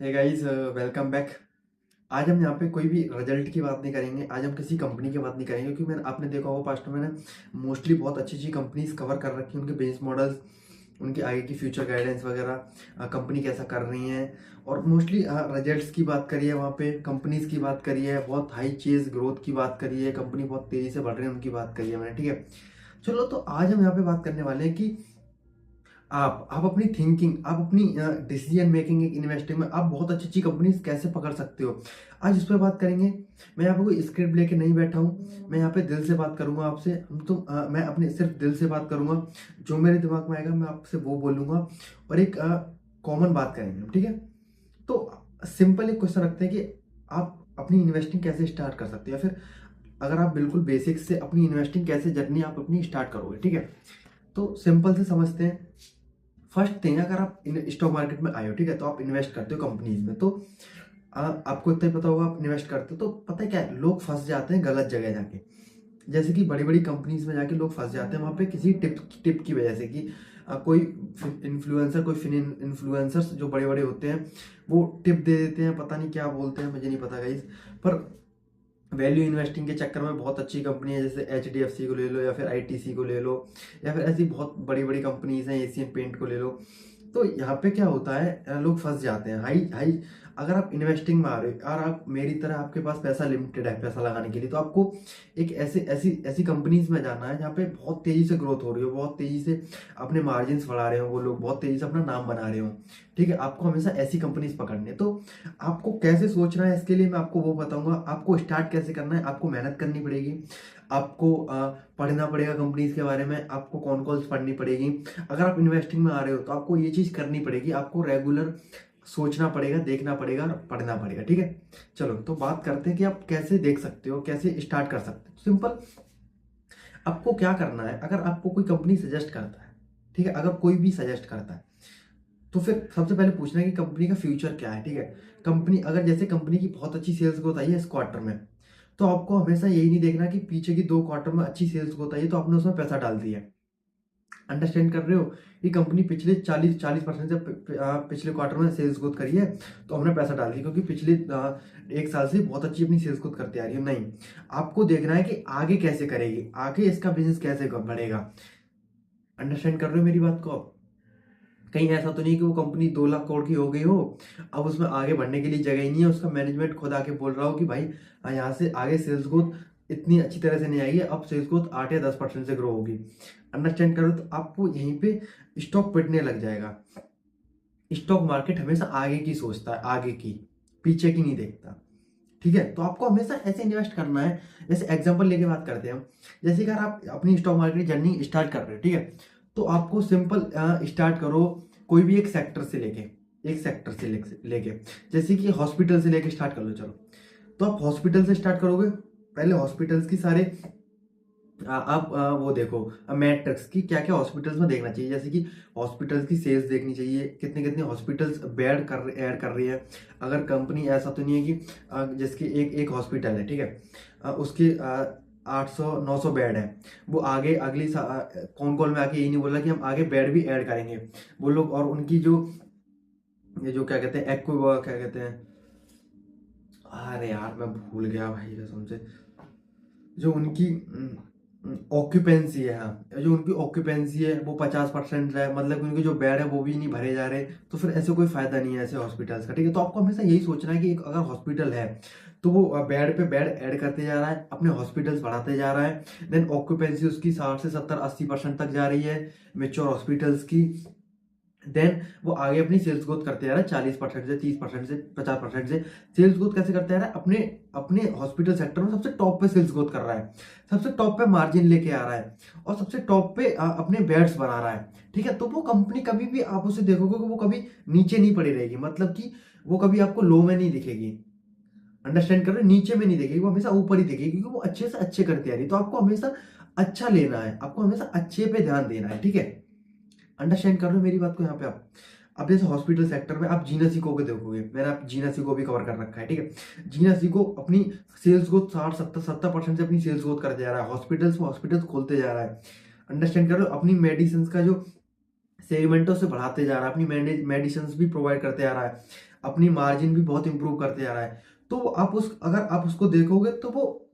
Hey guys, welcome back. आज हम यहाँ पे कोई भी रिजल्ट की बात नहीं करेंगे। आज हम किसी कंपनी की बात नहीं करेंगे, क्योंकि मैंने आपने देखा होगा पास्ट में मैंने मोस्टली बहुत अच्छी अच्छी कंपनीज कवर कर रखी हैं, उनके बिजनेस मॉडल्स, उनकी आगे की फ्यूचर गाइडेंस वगैरह, कंपनी कैसा कर रही हैं। और मोस्टली रिजल्ट्स की बात करी है, वहाँ पे कंपनीज की बात करी है, बहुत हाई चेज ग्रोथ की बात करी है, कंपनी बहुत तेजी से बढ़ रही है उनकी बात करी है मैंने। ठीक है, चलो तो आज हम यहाँ पे बात करने वाले हैं कि आप अपनी थिंकिंग, आप अपनी डिसीजन मेकिंग, एक इन्वेस्टिंग में आप बहुत अच्छी अच्छी कंपनीज कैसे पकड़ सकते हो, आज इस पर बात करेंगे। मैं यहाँ पे कोई स्क्रिप्ट लेके नहीं बैठा हूँ, मैं यहाँ पे दिल से बात करूंगा आपसे। मैं अपने सिर्फ दिल से बात करूंगा, जो मेरे दिमाग में आएगा मैं आपसे वो बोलूंगा, और एक कॉमन बात करेंगे हम। ठीक है, तो सिंपल एक क्वेश्चन रखते हैं कि आप अपनी इन्वेस्टिंग कैसे स्टार्ट कर सकते हो, या फिर अगर आप बिल्कुल बेसिक से अपनी इन्वेस्टिंग कैसे जर्नी आप अपनी स्टार्ट करोगे। ठीक है, तो सिंपल से समझते हैं। फर्स्ट थिंग, अगर आप स्टॉक मार्केट में आए हो, ठीक है, तो आप इन्वेस्ट करते हो कंपनीज में, तो आपको इतना ही पता होगा, आप इन्वेस्ट करते हो तो पता है क्या है, लोग फंस जाते हैं गलत जगह जाके। जैसे कि बड़ी बड़ी कंपनीज में जाके लोग फंस जाते हैं वहाँ पे किसी टिप की वजह से, कि कोई इन्फ्लुएंसर, कोई फिन इन्फ्लुएंसर्स जो बड़े बड़े होते हैं, वो टिप दे देते हैं, पता नहीं क्या बोलते हैं, मुझे नहीं पता गाइस। पर वैल्यू इन्वेस्टिंग के चक्कर में बहुत अच्छी कंपनी है, जैसे HDFC को ले लो, या फिर ITC को ले लो, या फिर ऐसी बहुत बड़ी बड़ी कंपनीज हैं, एशियन पेंट को ले लो। तो यहाँ पे क्या होता है, लोग फंस जाते हैं हाई हाई। अगर आप इन्वेस्टिंग में आ रहे हो और आप मेरी तरह, आपके पास पैसा लिमिटेड है पैसा लगाने के लिए, तो आपको एक ऐसे ऐसी ऐसी कंपनीज में जाना है जहाँ पे बहुत तेजी से ग्रोथ हो रही हो, बहुत तेजी से अपने मार्जिन बढ़ा रहे हो, वो लोग बहुत तेजी से अपना नाम बना रहे हो। ठीक है, आपको हमेशा ऐसी कंपनीज पकड़नी है। तो आपको कैसे सोचना है, इसके लिए मैं आपको वो बताऊंगा। आपको स्टार्ट कैसे करना है, आपको मेहनत करनी पड़ेगी, आपको पढ़ना पड़ेगा कंपनीज के बारे में, आपको कौन कॉल्स पढ़नी पड़ेगी। अगर आप इन्वेस्टिंग में आ रहे हो तो आपको ये चीज़ करनी पड़ेगी, आपको रेगुलर सोचना पड़ेगा, देखना पड़ेगा और पढ़ना पड़ेगा। ठीक है, चलो तो बात करते हैं कि आप कैसे देख सकते हो, कैसे स्टार्ट कर सकते हो। सिंपल, आपको क्या करना है, अगर आपको कोई कंपनी सजेस्ट करता है, ठीक है, अगर कोई भी सजेस्ट करता है, तो फिर सबसे पहले पूछना है कि कंपनी का फ्यूचर क्या है। ठीक है, कंपनी अगर जैसे कंपनी की बहुत अच्छी सेल्स ग्रोथ आई है इस क्वार्टर में, तो आपको हमेशा यही नहीं देखना कि पीछे की 2 क्वार्टर में अच्छी सेल्स ग्रोथ आई है तो आपने उसमें पैसा डाल दिया। अंडरस्टैंड कर रहे हो कि कंपनी पिछले 40% से पिछले क्वार्टर में सेल्स ग्रोथ करी है, तो हमने पैसा डाल दिया, क्योंकि पिछले 1 साल से बहुत अच्छी अपनी सेल्स ग्रोथ करती आ रही है। नहीं, आपको देखना है कि आगे कैसे करेगी, आगे इसका बिजनेस कैसे बढ़ेगा। अंडरस्टैंड कर रहे हो मेरी बात को आप? कहीं ऐसा तो नहीं कि वो कंपनी 2 लाख करोड़ की हो गई हो, अब उसमें आगे बढ़ने के लिए जगह ही नहीं है, उसका मैनेजमेंट खुद आके बोल रहा हो कि भाई यहाँ से आगे सेल्स ग्रोथ इतनी अच्छी तरह से नहीं आएगी, अब सेल्स ग्रोथ 8 या 10% से ग्रो होगी। अंडरस्टैंड करो, तो आपको यहीं पे स्टॉक पिटने लग जाएगा। स्टॉक मार्केट हमेशा आगे की सोचता है, आगे की, पीछे की नहीं देखता। ठीक है, तो आपको हमेशा ऐसे इन्वेस्ट करना है। जैसे एग्जांपल लेके बात करते हैं हम, जैसे कि अगर आप अपनी स्टॉक मार्केट जर्नी स्टार्ट कर रहे हो, ठीक है, तो आपको सिंपल स्टार्ट करो, कोई भी एक सेक्टर से लेके, लेके जैसे कि हॉस्पिटल से लेके स्टार्ट कर लो। चलो, तो आप हॉस्पिटल से स्टार्ट करोगे, पहले हॉस्पिटल्स की सारे आप वो देखो मैट्रिक्स की क्या क्या हॉस्पिटल्स में देखना चाहिए, जैसे कि हॉस्पिटल्स की सेल्स देखनी चाहिए, कितने कितने हॉस्पिटल्स बेड ऐड कर रही है। अगर कंपनी ऐसा तो नहीं है कि जिसकी एक एक हॉस्पिटल है, ठीक है, उसकी 800-900 बेड है, वो आगे अगली कौन कॉल में आके यही नहीं बोला कि हम आगे बेड भी ऐड करेंगे वो लोग। और उनकी जो ये जो क्या कहते हैं, एक्वा क्या कहते हैं, अरे यार मैं भूल गया भाई कसम से, जो उनकी ऑक्यूपेंसी है, हाँ, जो उनकी ऑक्यूपेंसी है वो 50% है, मतलब उनके जो बेड है वो भी नहीं भरे जा रहे। तो फिर ऐसे कोई फायदा नहीं है ऐसे हॉस्पिटल्स का। ठीक है, तो आपको हमेशा यही सोचना है कि एक अगर हॉस्पिटल है तो वो बेड पे बेड ऐड करते जा रहा है, अपने हॉस्पिटल्स बढ़ाते जा रहा है, देन ऑक्यूपेंसी उसकी 60 से 70-80% तक जा रही है मेच्योर हॉस्पिटल्स की। देन वो आगे अपनी सेल्स ग्रोथ करते जा रहा है 40% से, 30% से, 50% से। सेल्स ग्रोथ कैसे करते जा रहा है, अपने अपने हॉस्पिटल सेक्टर में सबसे टॉप पे सेल्स ग्रोथ कर रहा है, सबसे टॉप पे मार्जिन लेके आ रहा है, और सबसे टॉप पे अपने बेड्स बना रहा है। ठीक है, तो वो कंपनी कभी भी आप उसे देखोगे कि वो कभी नीचे नहीं पड़ी रहेगी, मतलब कि वो कभी आपको लो में नहीं दिखेगी। अंडरस्टैंड कर रहे हो? नीचे में नहीं दिखेगी, वो हमेशा ऊपर ही दिखेगी, क्योंकि वो अच्छे से अच्छे करती आ रही है। तो आपको हमेशा अच्छा लेना है, आपको हमेशा अच्छे पे ध्यान देना है। ठीक है, अंडरस्टैंड कर रहे हो मेरी बात को यहाँ पे आप? अब जैसे हॉस्पिटल सेक्टर में आप जीना सीको को देखोगे, मैंने आप जीना सीको भी कवर कर रखा है। ठीक है, जीना सीको अपनी सेल्स ग्रोथ 60-70% से अपनी सेल्स ग्रोथ करते जा रहा है, हॉस्पिटल्स खोलते जा रहा है। अंडरस्टैंड कर रहे हो? अपनी मेडिसिन का जो सेगमेंट है उसे बढ़ाते जा रहा है, अपनी मेडिसिन भी प्रोवाइड करते जा रहा है। अपनी मार्जिन भी बहुत इंप्रूव करते जा रहा है। तो आप उस अगर आप उसको देखोगे तो वो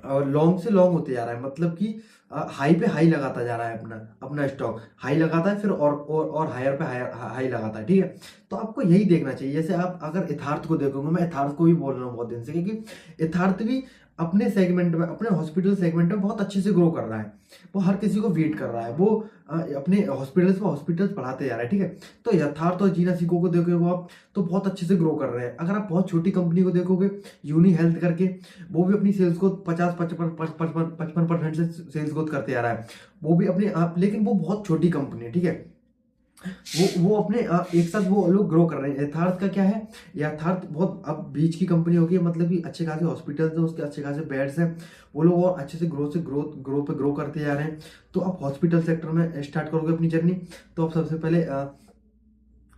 लॉन्ग से लॉन्ग होते जा रहा है, मतलब कि हाई पे हाई लगाता जा रहा है, अपना अपना स्टॉक हाई लगाता है, फिर और हायर पे हायर हाई लगाता है, ठीक है। तो आपको यही देखना चाहिए। जैसे आप अगर यथार्थ को देखोगे, मैं यथार्थ को भी बोल रहा हूँ बहुत दिन से, क्योंकि यथार्थ भी अपने सेगमेंट में, अपने हॉस्पिटल सेगमेंट में बहुत अच्छे से ग्रो कर रहा है। वो हर किसी को वेट कर रहा है, वो अपने हॉस्पिटल्स बढ़ाते जा रहा है, ठीक है। तो यथार्थ और जीना सीको को देखोगे आप, तो बहुत अच्छे से ग्रो कर रहे हैं। अगर आप बहुत छोटी कंपनी को देखोगे, यूनी हेल्थ करके, वो भी अपनी सेल्स को 50-55% से सेल्स ग्रोथ करते आ रहा है। वो भी अपने आप, लेकिन वो बहुत छोटी कंपनी है, ठीक है। वो अपने एक साथ वो लोग ग्रो कर रहे हैं। यथार्थ का क्या है, यथार्थ बहुत अब बीच की कंपनी होगी, मतलब कि अच्छे खासे हॉस्पिटल्स हैं, उसके अच्छे खासे बेड्स हैं, वो लोग और अच्छे से ग्रो करते जा रहे हैं। तो आप हॉस्पिटल सेक्टर में स्टार्ट करोगे अपनी जर्नी, तो आप सबसे पहले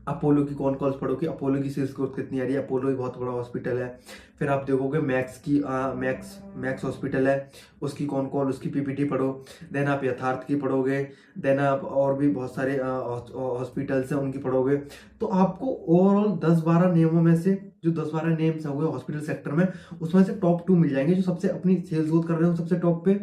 अपोलो की कौन कॉल्स पढ़ो कि अपोलो की सेल्स ग्रोथ कितनी आ रही है। अपोलो भी बहुत बड़ा हॉस्पिटल है। फिर आप देखोगे मैक्स की मैक्स हॉस्पिटल है, उसकी कौन कॉल, उसकी पीपीटी पढ़ो। देन आप यथार्थ की पढ़ोगे। देन आप और भी बहुत सारे हॉस्पिटल्स हैं, उनकी पढ़ोगे। तो आपको ओवरऑल 10-12 नियमों में से, जो 10-12 नेम्स हुए हॉस्पिटल सेक्टर में, उसमें से टॉप 2 मिल जाएंगे जो सबसे अपनी सेल्स ग्रोथ कर रहे हो सबसे टॉप पे।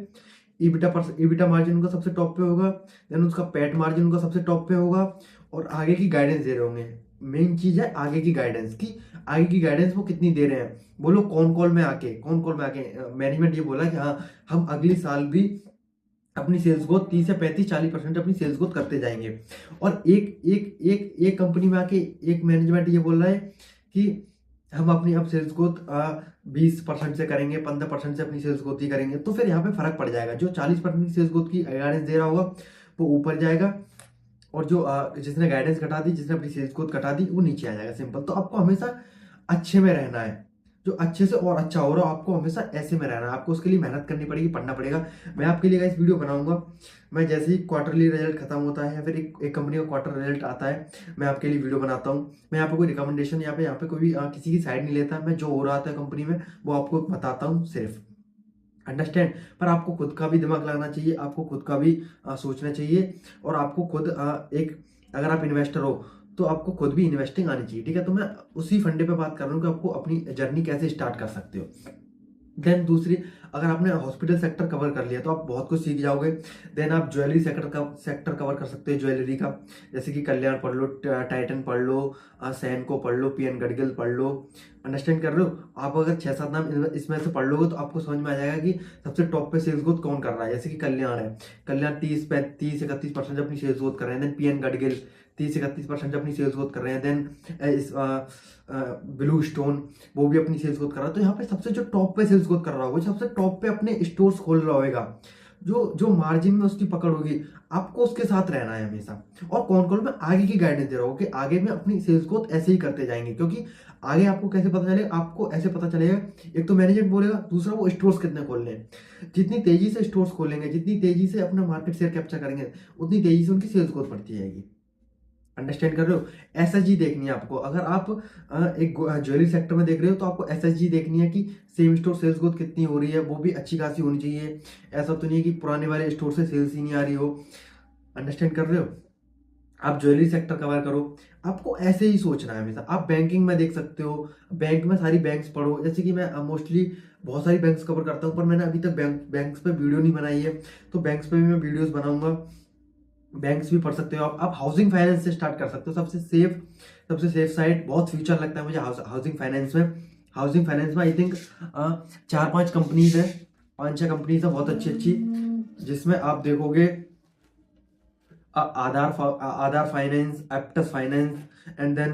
ईबिटा मार्जिन उनका सबसे टॉप पे होगा। देन उसका पैट मार्जिन उनका सबसे टॉप पे होगा। और आगे की गाइडेंस दे रहे होंगे। मेन चीज है आगे की गाइडेंस की, आगे की गाइडेंस वो कितनी दे रहे हैं। वो लोग कौन कॉल में आके मैनेजमेंट ये बोला कि हाँ, हम अगली साल भी अपनी सेल्स ग्रोथ 30 से 35-40% अपनी सेल्स ग्रोथ करते जाएंगे। और एक एक एक एक कंपनी में आके एक मैनेजमेंट ये बोल रहा है कि हम अपनी अब सेल्स ग्रोथ 20% से करेंगे, 15% से अपनी सेल्स ग्रोथ ही करेंगे। तो फिर यहाँ पे फर्क पड़ जाएगा। जो 40% की सेल्स ग्रोथ की गाइडेंस दे रहा होगा वो ऊपर जाएगा, और जो जिसने गाइडेंस घटा दी, जिसने अपनी सेल्स ग्रोथ घटा दी, वो नीचे आ जाएगा। सिंपल। तो आपको हमेशा अच्छे में रहना है, जो अच्छे से और अच्छा हो रहा है, आपको हमेशा ऐसे में रहना है। आपको उसके लिए मेहनत करनी पड़ेगी, पढ़ना पड़ेगा। मैं आपके लिए इस वीडियो बनाऊंगा। मैं जैसे ही क्वार्टरली रिजल्ट खत्म होता है या फिर एक कंपनी का क्वार्टर रिजल्ट आता है, मैं आपके लिए वीडियो बनाता हूँ। मैं यहाँ पे कोई रिकमेंडेशन, यहाँ पे कोई भी किसी की साइड नहीं लेता। मैं जो हो रहा था कंपनी में वो आपको बताता हूँ सिर्फ। अंडरस्टैंड। पर आपको खुद का भी दिमाग लगाना चाहिए, आपको खुद का भी सोचना चाहिए। और आपको खुद एक, अगर आप इन्वेस्टर हो तो आपको खुद भी इन्वेस्टिंग आनी चाहिए, ठीक है। तो मैं उसी फंडे पे बात कर रहा हूँ कि आपको अपनी जर्नी कैसे स्टार्ट कर सकते हो। देन दूसरी, अगर आपने हॉस्पिटल सेक्टर कवर कर लिया तो आप बहुत कुछ सीख जाओगे। देन आप ज्वेलरी सेक्टर कवर कर सकते हो, ज्वेलरी का। जैसे कि कल्याण पढ़ लो, टाइटन पढ़ लो, सैनको पढ़ लो, पीएन गडगिल पढ़ लो। अंडरस्टैंड कर रहे हो। आप अगर 6-7 नाम इसमें से पढ़ लोगे तो आपको समझ में आ जाएगा कि सबसे टॉप पे सेल्स ग्रोथ कौन कर रहा है। जैसे कि कल्याण है, कल्याण 30-31% अपनी सेल्स ग्रोथ कर रहे हैं। देन पीएन गडगिल 30-31% अपनी सेल्स ग्रोथ कर रहे हैं। देन ब्लू स्टोन, वो भी अपनी सेल्स ग्रोथ कर रहा है। तो यहाँ पे सबसे जो टॉप पे सेल्स ग्रोथ कर रहा होगा, सबसे टॉप पे अपने स्टोर्स खोल रहा होगा, जो जो मार्जिन में उसकी पकड़ होगी, आपको उसके साथ रहना है हमेशा। और कौन कौन मैं आगे की गाइडेंस दे रहा हूँ कि आगे में अपनी सेल्स ग्रोथ ऐसे ही करते जाएंगे। क्योंकि आगे आपको कैसे पता चलेगा, आपको ऐसे पता चलेगा, एक तो मैनेजमेंट बोलेगा, दूसरा वो स्टोर्स कितने खोलने हैं। जितनी तेजी से स्टोर्स खोलेंगे, जितनी तेजी से अपना मार्केट शेयर कैप्चर करेंगे, उतनी तेजी से उनकी सेल्स ग्रोथ बढ़ती जाएगी। अंडरस्टैंड कर रहे हो। एसएसजी देखनी है आपको। अगर आप एक ज्वेलरी सेक्टर में देख रहे हो तो आपको एसएसजी देखनी है कि सेम स्टोर सेल्स ग्रोथ कितनी हो रही है, वो भी अच्छी खासी होनी चाहिए। ऐसा तो नहीं है कि पुराने वाले स्टोर से सेल्स ही नहीं आ रही हो। अंडरस्टैंड कर रहे हो। आप ज्वेलरी सेक्टर कवर करो। आपको ऐसे ही सोचना है हमेशा। आप बैंकिंग में देख सकते हो, बैंक में सारी बैंक्स पढ़ो। जैसे कि मैं मोस्टली बहुत सारी बैंक्स कवर करता हूँ, पर मैंने अभी तक बैंक्स पे वीडियो नहीं बनाई है। तो बैंक्स पे भी मैं वीडियोस बनाऊंगा। बैंक्स भी पढ़ सकते हो आप हाउसिंग फाइनेंस से स्टार्ट कर सकते हो। सबसे सेफ साइड, बहुत फ्यूचर लगता है मुझे हाउसिंग फाइनेंस में। हाउसिंग फाइनेंस में आई थिंक 4-5 कंपनीज है, 5-6 कंपनीज है बहुत अच्छी अच्छी, जिसमें आप देखोगे Aadhaar finance, Aptus finance, and then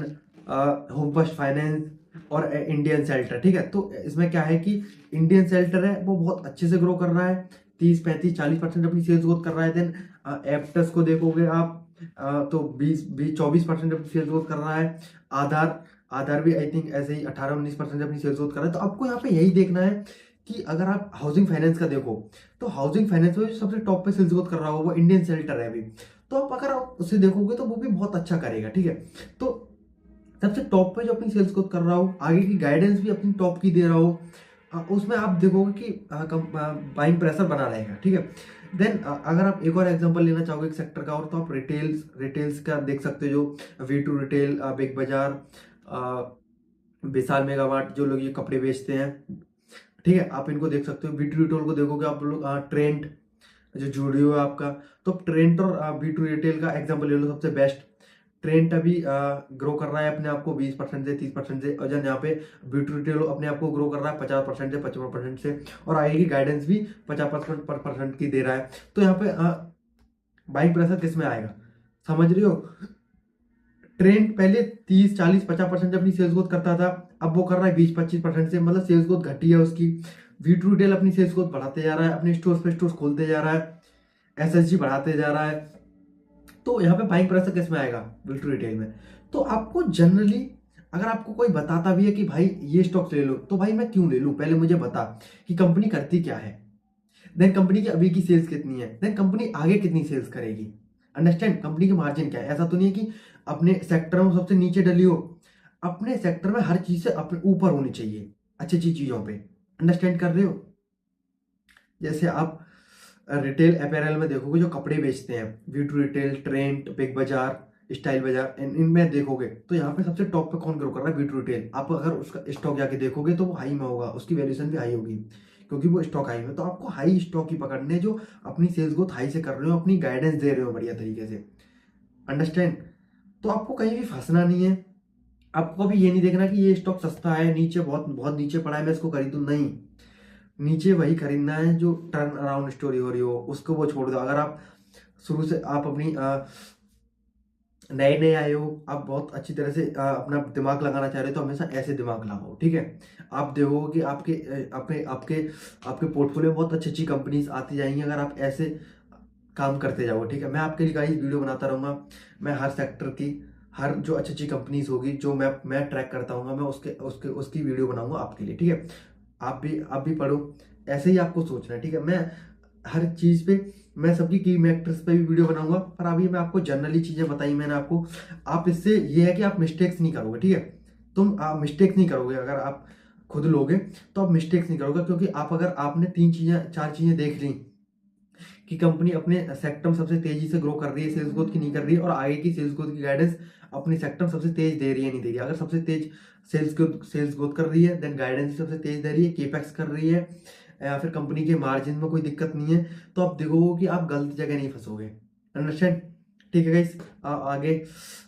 home first finance और इंडियन शेल्टर, ठीक है। तो इसमें क्या है कि इंडियन शेल्टर है वो बहुत अच्छे से ग्रो कर रहा है, 30-35-40% अपनी सेल्स ग्रोथ कर रहा है। देन एप्टस को देखोगे आप तो 20-24% अपनी सेल्स ग्रोथ कर रहा है। आधार आधार भी आई थिंक ऐसे ही 18-19% अपनी सेल्स ग्रोथ कर रहा है। तो आपको यहाँ पे यही देखना है कि अगर आप हाउसिंग फाइनेंस का देखो तो हाउसिंग फाइनेंस में सबसे टॉप पे सेल्स ग्रोथ कर रहा होगा वो इंडियन शेल्टर है अभी। तो आप अगर आप उसे देखोगे तो वो भी बहुत अच्छा करेगा, ठीक है। तो सबसे टॉप पे जो अपनी सेल्स ग्रोथ कर रहा हो, आगे की गाइडेंस भी अपनी टॉप की दे रहा हो, उसमें आप देखोगे कि बाइंग प्रेशर बना रहेगा, ठीक है। देन अगर आप एक और एग्जांपल लेना चाहोगे एक सेक्टर का और, तो आप रिटेल्स का देख सकते हो, जो V2 रिटेल, बिग बाजार, विशाल मेगामार्ट, जो लोग ये कपड़े बेचते हैं, ठीक है, आप इनको देख सकते हो। V2 रिटेल को देखोगे आप लोग, ट्रेंड, जो जूडियो है आपका, तो ट्रेंड और V2 रिटेल का एग्जांपल ले लो सबसे बेस्ट। ट्रेंड अभी ग्रो कर रहा है अपने आप को 20% से 30% से, और जब यहाँ पे V2 रिटेल अपने आप को ग्रो कर रहा है 50% से 55% से, और आगे की गाइडेंस भी 50% की दे रहा है। तो यहाँ पे बाइंग प्रेशर किस में आएगा, समझ रहे हो? ट्रेंड पहले 30 40 50% अपनी सेल्स ग्रोथ करता था, अब वो कर रहा है 20 25% से, मतलब सेल्स ग्रोथ घटी है उसकी। V2 रिटेल अपनी सेल्स ग्रोथ बढ़ाते जा रहा है, अपने स्टोर्स पे स्टोर्स खोलते जा रहा है, SSG बढ़ाते जा रहा है। तो यहाँ पे बाइंग प्रेशर किस में आएगा, V2 रिटेल में। तो आपको जनरली, अगर आपको कोई बताता भी है कि भाई ये स्टॉक्स ले लो, तो भाई मैं क्यों ले लूं, पहले मुझे बता कि कंपनी करती क्या है, देन कंपनी की अभी की सेल्स कितनी है, देन कंपनी आगे कितनी सेल्स करेगी, अंडरस्टैंड, कंपनी की मार्जिन क्या है। ऐसा तो नहीं है कि अपने सेक्टर में सबसे नीचे डली हो, अपने सेक्टर में हर चीज से अपने ऊपर होनी चाहिए, अच्छी अच्छी चीजों पे, अंडरस्टैंड कर रहे हो? जैसे आप रिटेल अपैरल में देखोगे जो कपड़े बेचते हैं, V2 रिटेल, ट्रेंड, बिग बाजार, स्टाइल बाजार, इनमें देखोगे तो यहाँ पे सबसे टॉप पे कौन ग्रो कर रहा है, V2 रिटेल। आप अगर उसका स्टॉक जाके देखोगे तो वो हाई में होगा, उसकी वैल्यूएशन भी हाई होगी, क्योंकि वो स्टॉक हाई में। तो आपको हाई स्टॉक ही पकड़ने, जो अपनी सेल्स ग्रोथ हाई से कर रहे हो, अपनी गाइडेंस दे रहे हो बढ़िया तरीके से, अंडरस्टैंड। तो आपको कहीं भी फंसना नहीं है, आपको कभी ये नहीं देखना कि ये स्टॉक सस्ता है, नीचे बहुत बहुत नीचे पड़ा है, मैं इसको खरीदूं, नहीं। नीचे वही खरीदना है जो टर्न अराउंड स्टोरी हो रही हो, उसको वो छोड़ दो। अगर आप शुरू से आप अपनी नए नए आए हो, आप बहुत अच्छी तरह से अपना दिमाग लगाना चाह रहे हो, तो हमेशा ऐसे दिमाग लगाओ, ठीक है। आप देखोगे कि आपके अपने आपके आपके पोर्टफोलियो में बहुत अच्छी अच्छी कंपनीज आती जाएंगी, अगर आप ऐसे काम करते जाओ, ठीक है। मैं आपके लिए गाइस वीडियो बनाता रहूंगा, मैं हर सेक्टर की, हर जो अच्छी अच्छी कंपनीज होगी जो मैं ट्रैक करता हूँ, मैं उसके उसके उसकी वीडियो बनाऊंगा आपके लिए, ठीक है। आप भी पढ़ो, ऐसे ही आपको सोचना है, ठीक है। मैं हर चीज पे, मैं सबकी की मैट्रिक्स पे भी वीडियो बनाऊंगा, पर अभी मैं आपको जनरली चीजें बताई मैंने आपको। आप इससे ये है कि आप मिस्टेक्स नहीं करोगे, ठीक है। तुम मिस्टेक्स नहीं करोगे, अगर आप खुद लोगे तो आप मिस्टेक्स नहीं करोगे, क्योंकि आप अगर आपने 3 चीजें 4 चीजें देख ली कि कंपनी अपने सेक्टर में सबसे तेजी से ग्रो कर रही है, सेल्स ग्रोथ की नहीं कर रही है, और आगे की सेल्स ग्रोथ की गाइडेंस अपनी सेक्टर में सबसे तेज दे रही है नहीं दे रही है। अगर सबसे तेज सेल्स ग्रोथ कर रही है, देन गाइडेंस सबसे तेज दे रही है, केपेक्स कर रही है, या फिर कंपनी के मार्जिन में कोई दिक्कत नहीं है, तो आप देखोगे कि आप गलत जगह नहीं फंसोगे, अंडरस्टैंड। ठीक है गाइस, आगे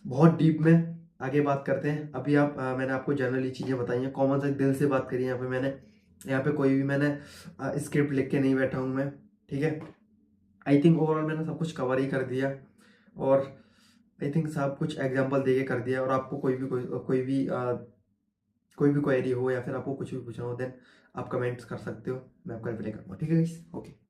बहुत डीप में आगे बात करते हैं। अभी मैंने आपको जनरली चीज़ें बताई हैं, कॉमन से दिल से बात करी है यहाँ पे मैंने। यहाँ पे कोई भी मैंने स्क्रिप्ट लिख के नहीं बैठा हूँ मैं, ठीक है। आई थिंक ओवरऑल मैंने सब कुछ कवर ही कर दिया, और आई थिंक सब कुछ एग्जांपल दे के कर दिया। और आपको कोई भी क्वेरी हो, या फिर आपको कुछ भी पूछना हो, देन आप कमेंट्स कर सकते हो, मैं आपका रिप्लाई करूँगा, ठीक है गाइस, ओके।